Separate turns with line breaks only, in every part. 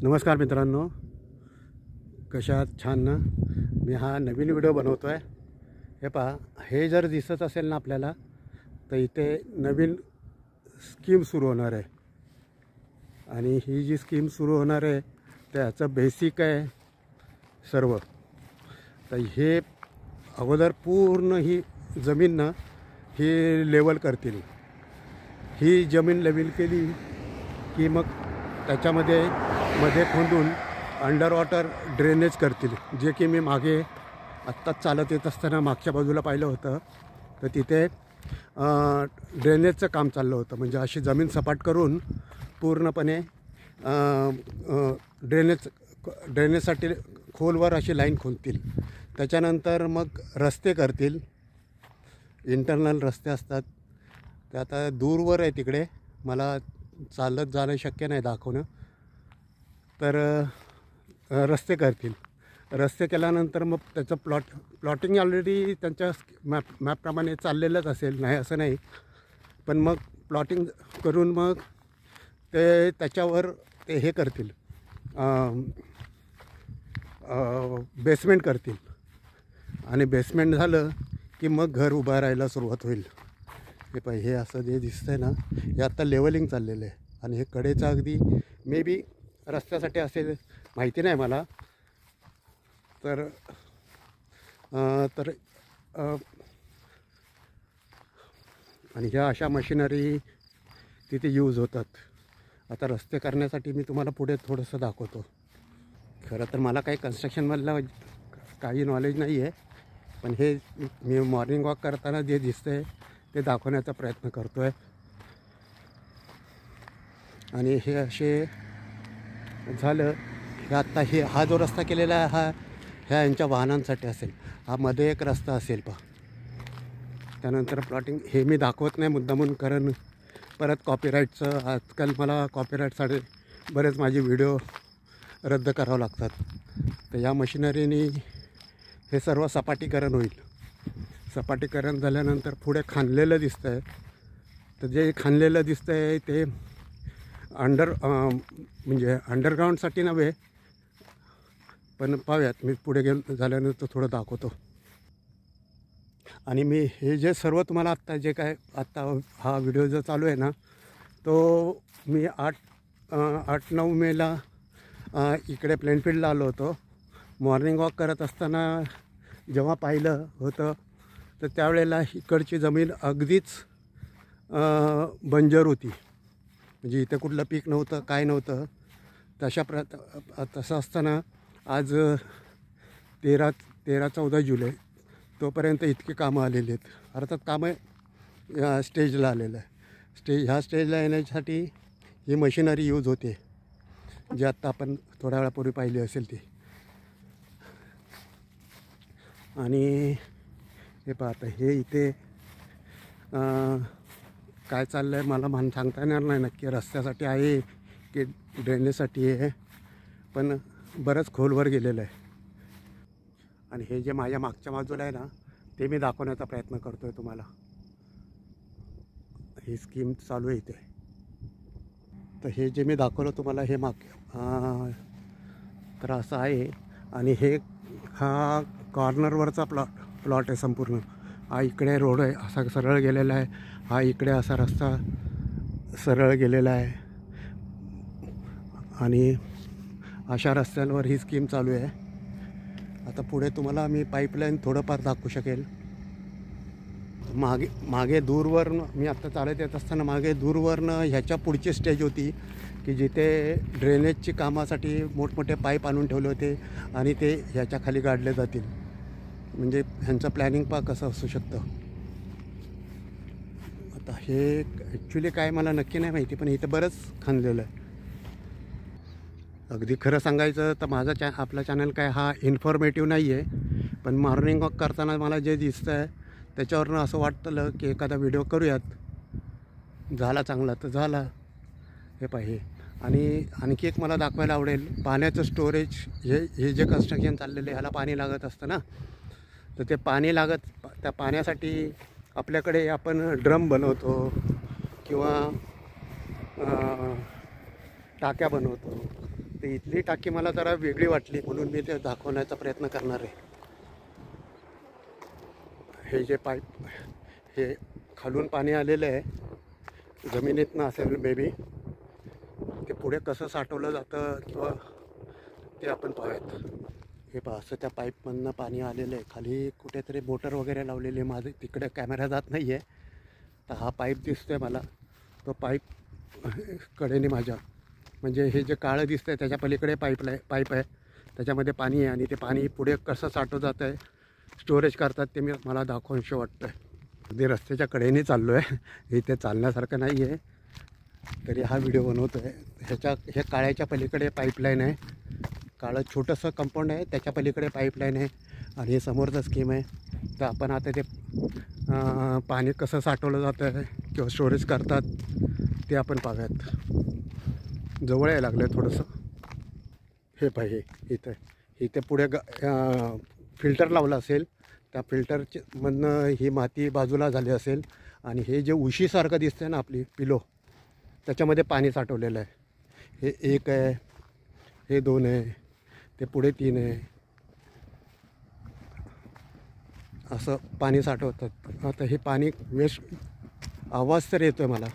नमस्कार मित्रांनो, कशा आहात? छान ना. मी हा नवीन व्हिडिओ बनवतो आहे. हे पहा, हे जर दिसत असेल ना आपल्याला, तर इथे नवीन स्कीम सुरू होणार आहे. आणि ही जी स्कीम सुरू होणार आहे त्याचं बेसिक आहे सर्व. तर हे अगोदर पूर्ण ही जमीन ना ही लेवल करतील. ही जमीन लेवल केली की मग त्याच्यामध्ये मध्ये खोदून अंडर वॉटर ड्रेनेज करतील. जे की मी मागे आत्ताच चालत येत असताना मागच्या बाजूला पाहिलं होतं. तर तिथे ड्रेनेजचं काम चाललं होतं. म्हणजे अशी जमीन सपाट करून पूर्णपणे ड्रेनेजसाठी खोलवर अशी लाईन खोदतील. त्याच्यानंतर मग रस्ते करतील. इंटरनल रस्ते असतात ते आता दूरवर आहे, तिकडे मला चालत जाणं शक्य नाही दाखवणं. तर रस्ते करतील. रस्ते केल्यानंतर मग त्याचं प्लॉटिंग ऑलरेडी त्यांच्या मॅपप्रमाणे चाललेलंच असेल, नाही असं नाही. पण मग प्लॉटिंग करून मग ते त्याच्यावर ते हे करतील, बेसमेंट करतील. आणि बेसमेंट झालं की मग घर उभं राहायला सुरुवात होईल. हे पाय, हे असं जे दिसतं आहे ना, हे आत्ता लेवलिंग चाललेलं आहे. आणि हे कडेचं अगदी मे बी रस्त्यासाठी असेल, माहिती नाही मला. तर आणि ह्या अशा मशिनरी तिथे यूज होतात. आता रस्ते करण्यासाठी मी तुम्हाला पुढे थोडंसं दाखवतो. खरं तर मला काही कन्स्ट्रक्शनमधलं काही नॉलेज नाही आहे, पण हे मी मॉर्निंग वॉक करताना जे दिसतं आहे ते दाखवण्याचा प्रयत्न करतो आहे. आणि हे असे झालं की आत्ता हा जो रस्ता केलेला आहे ह्या यांच्या वाहनांसाठी असेल. हा मध्ये एक रस्ता असेल पहा. त्यानंतर प्लॉटिंग हे मी दाखवत नाही मुद्दामून, कारण परत कॉपीराईटचं आजकाल मला कॉपीराईटसाठी बरेच माझे व्हिडिओ रद्द करावं लागतात. तर या मशिनरीने हे सर्व सपाटीकरण होईल. सपाटीकरण झाल्यानंतर पुढे खाणलेलं दिसतं आहे. तर जे खाणलेलं दिसतं आहे ते म्हणजे अंडरग्राऊंडसाठी नव्हे, पण पाहूयात. मी पुढे झाल्यानंतर थोडं दाखवतो. आणि मी हे जे सर्व तुम्हाला आत्ता हा व्हिडिओ जो चालू आहे ना, तो मी 8-9 मेला इकडे प्लेनफील्डला आलो होतो. मॉर्निंग वॉक करत असताना जेव्हा पाहिलं होतं तर त्यावेळेला इकडची जमीन अगदीच बंजर होती. म्हणजे इथे कुठलं पीक नव्हतं, काय नव्हतं. तसं असताना आज 13-14 जुलै तोपर्यंत इतकी कामं आलेली आहेत. अर्थात कामं स्टेजला आलेलं आहे. ह्या स्टेजला येण्यासाठी ही मशिनरी यूज होते, जी आत्ता आपण थोड्या वेळापूर्वी पाहिली असेल ती. आणि हे पाहता, हे इथे काय चाललं आहे मला सांगता येणार नाही नक्की. रस्त्यासाठी आहे की ड्रेनेजसाठी आहे, पण बरंच खोलवर गेलेलं आहे. आणि हे जे माझ्या मागच्या बाजूला आहे ना, ते मी दाखवण्याचा प्रयत्न करतो आहे तुम्हाला. ही स्कीम चालू आहे इथे. तर हे जे मी दाखवलं तुम्हाला हे तर असं आहे. आणि हा कॉर्नरवरचा प्लॉट आहे संपूर्ण. हा इकडे रोड आहे असा सरळ गेलेला आहे. हा इकडे असा रस्ता सरळ गेलेला आहे. आणि अशा रस्त्यांवर ही स्कीम चालू आहे. आता पुढे तुम्हाला मी पाईपलाईन थोडंफार दाखवू शकेल. मागे दूरवरनं मी आत्ता चालत येत असताना मागे दूरवरनं ह्याच्या पुढची स्टेज होती की जिथे ड्रेनेजची कामासाठी मोठमोठे पाईप आणून ठेवले होते आणि ते ह्याच्या खाली गाडले जातील. म्हणजे ह्यांचं प्लॅनिंग पहा कसं असू शकतं. आता हे ॲक्च्युली काय मला नक्की नाही माहिती, पण इथं बरंच खणलेलं आहे. अगदी खरं सांगायचं तर आपला चॅनल काय हा इन्फॉर्मेटिव्ह नाही आहे, पण मॉर्निंग वॉक करताना मला जे दिसतं आहे त्याच्यावरनं असं वाटतं की एखादा व्हिडिओ करूयात. झाला चांगला तर झाला. हे पाहिजे. आणि आणखी एक मला दाखवायला आवडेल, पाण्याचं स्टोरेज. हे जे कन्स्ट्रक्शन चाललेलं आहे ह्याला पाणी लागत असतं ना, तर ते पाणी त्या पाण्यासाठी आपल्याकडे आपण ड्रम बनवतो किंवा टाक्या बनवतो. तर इथली टाकी मला जरा वेगळी वाटली म्हणून मी ते दाखवण्याचा प्रयत्न करणार आहे. हे जे पाईप हे खालून पाणी आलेलं आहे, जमिनीतनं असेल मे बी, ते पुढे कसं साठवलं जातं किंवा ते आपण पाहूयात. हे पहा, असं त्या पाईपमधनं पाणी आलेलं आहे. खाली कुठेतरी मोटर वगैरे लावलेली आहे. माझे तिकडे कॅमेरा जात नाही आहे, तर हा पाईप दिसतो आहे मला. तो पाईप कडेने माझ्या, म्हणजे हे जे काळं दिसतं आहे त्याच्या पलीकडे पाईप आहे, त्याच्यामध्ये पाणी आहे आणि ते पाणी पुढे कसं साठवलं जातं आहे, स्टोरेज करतात, ते मला दाखवावंसं वाटतं आहे. अगदी रस्त्याच्या कडेने चाललो आहे, इथे चालण्यासारखं नाही आहे, तरी हा व्हिडिओ बनवतो आहे. हे काळ्याच्या पलीकडे पाईपलाईन आहे, काळं छोटंसं कंपाऊंड आहे, त्याच्या पलीकडे पाईपलाईन आहे आणि हे समोरचं स्कीम आहे. तर आपण आता ते पाणी कसं साठवलं जातं आहे किंवा स्टोरेज करतात ते आपण पाहूयात. जवळ यायला लागलं आहे थोडंसं. हे पाहिजे इथे पुढे फिल्टर लावलं असेल, त्या फिल्टरमधनं ही माती बाजूला झाली असेल आणि हे जे उशीसारखं दिसतं ना आपली पिलो, त्याच्यामध्ये पाणी साठवलेलं आहे. हे 1 आहे, हे 2 आहे, ते पुढे 3 आहे, असं पाणी साठवतात. आता हे पाणी वेस्ट, आवाज तर येतो आहे मला,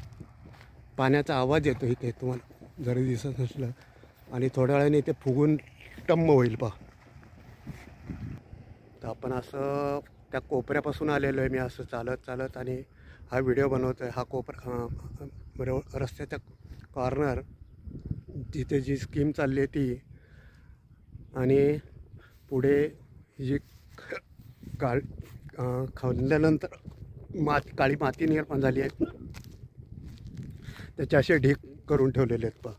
पाण्याचा आवाज येतो इथे तुम्हाला जरी दिसत नसलं, आणि थोड्या वेळाने इथे फुगून टम्म होईल पहा. तर आपण असं त्या कोपऱ्यापासून आलेलो आहे, मी असं चालत आणि हा व्हिडिओ बनवतो आहे. हा बरोबर रस्त्याच्या कॉर्नर तिथे जी स्कीम चालली आहे ती, आणि पुढे जी खाल्ल्यानंतर काळी माती निर्माण झाली आहे, त्याचे असे ढीक करून ठेवलेले आहेत पहा.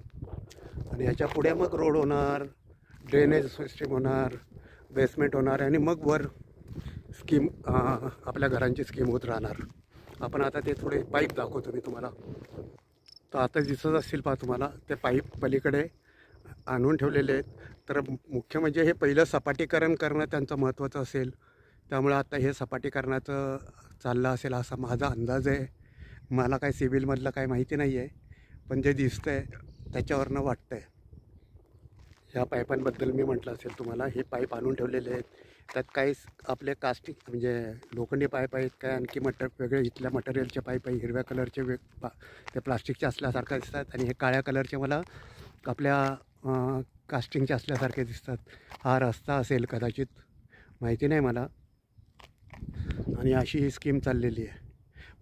आणि याच्या पुढे मग रोड होणार, ड्रेनेज सिस्टीम होणार, बेसमेंट होणार आणि मग वर स्कीम, आपल्या घरांची स्कीम होत राहणार. आपण आता ते थोडे पाईप दाखवतो मी तुम्हाला. तर आता दिसत असतील पहा तुम्हाला, ते पाईप पलीकडे आणून ठेवलेले आहेत. तर मुख्य म्हणजे हे पहिलं सपाटीकरण करणं त्यांचं महत्त्वाचं असेल, त्यामुळे आता हे सपाटीकरणाचं चाललं असेल असा माझा अंदाज आहे. मला काय सिव्हिलमधलं काय माहिती नाही आहे, पण जे दिसतं आहे त्याच्यावरनं वाटतं आहे. ह्या पाईपांबद्दल मी म्हटलं असेल तुम्हाला, हे पाईप आणून ठेवलेले आहेत. त्यात काही आपले कास्टिक म्हणजे लोखंडी पाईप आहेत, काय आणखी वेगळे इथल्या मटेरियलचे पाईप आहे. हिरव्या कलरचे ते प्लास्टिकचे असल्यासारखे दिसतात, आणि हे काळ्या कलरचे मला आपल्या कास्टिंगचे असल्यासारखे दिसतात. हा रस्ता असेल कदाचित, माहिती नाही मला. आणि अशी ही स्कीम चाललेली आहे.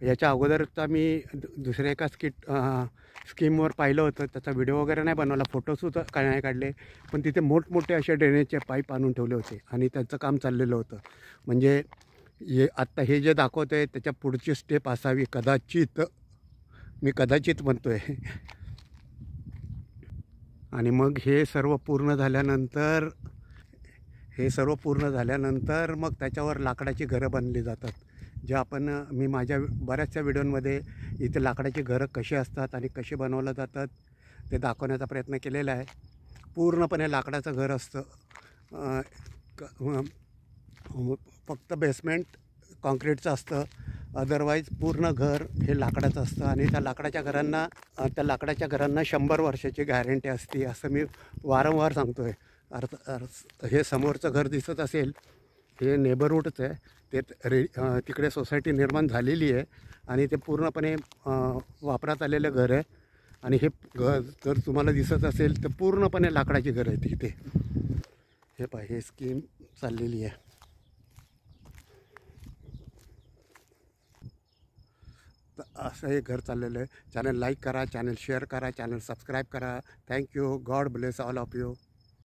याच्या अगोदर तर मी दुसऱ्या एका स्कीमवर पाहिलं होतं, त्याचा व्हिडिओ वगैरे नाही बनवला, फोटोसुद्धा काय नाही काढले, पण तिथे मोठमोठे असे ड्रेनेजचे पाईप आणून ठेवले होते आणि त्यांचं काम चाललेलं होतं. म्हणजे आत्ता हे जे दाखवतं आहे त्याच्या पुढची स्टेप असावी कदाचित, मी कदाचित म्हणतो आहे. आणि मग हे सर्व पूर्ण झाल्यानंतर मग त्याच्यावर लाकडाची घरं बांधली जातात. जे मी माझ्या बऱ्याचशा व्हिडिओमध्ये इथे लाकडाची घरं कशी असतात आणि कशी बनवलं जातात ते दाखवण्याचा प्रयत्न केलेला आहे. पूर्णपणे लाकडाचं घर असतं, फक्त बेसमेंट कॉन्क्रीटचं असतं, अदरवाईज पूर्ण घर हे लाकडाचं असतं. आणि त्या लाकडाच्या घरांना 100 वर्षाची गॅरंटी असते, असं मी वारंवार सांगतो आहे. हे समोरचं घर दिसत असेल, हे नेबरहूडच आहे, ते तिकडे सोसायटी निर्माण झालेली आहे आणि ते पूर्णपणे वापरात आलेलं घर आहे. आणि हे घर जर तुम्हाला दिसत असेल तर पूर्णपणे लाकडाची घर आहे तिथे. हे पहा, हे स्कीम चाललेली आहे. तर असं हे घर चाललेलं आहे. चॅनल लाईक करा, चॅनल शेअर करा, चॅनल सबस्क्राईब करा. Thank you. God bless all of you.